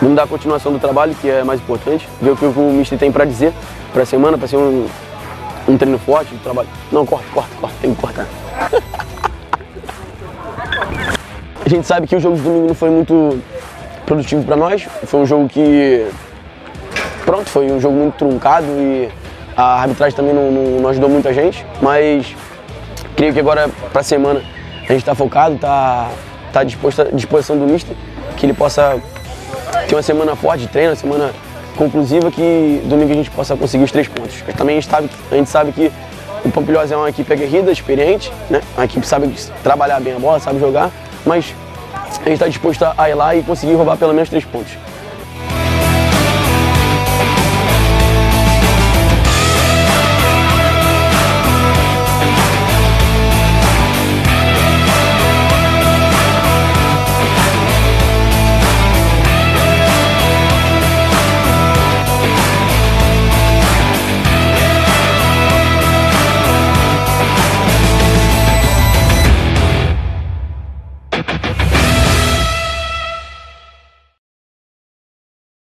Vamos dar a continuação do trabalho, que é mais importante, ver o que o mister tem para dizer para a semana, para ser um treino forte, um trabalho. Não, corta, tem que cortar. A gente sabe que o jogo de domingo não foi muito produtivo para nós, foi um jogo que, pronto, foi um jogo muito truncado e a arbitragem também não ajudou muito a gente, mas creio que agora para a semana a gente está focado, está à disposição do mister, que ele possa ter uma semana forte de treino, uma semana conclusiva, que domingo a gente possa conseguir os 3 pontos. Mas também a gente sabe que o Pampilhosa é uma equipe aguerrida, experiente, né? Uma equipe que sabe trabalhar bem a bola, sabe jogar, mas a gente está disposto a ir lá e conseguir roubar pelo menos 3 pontos.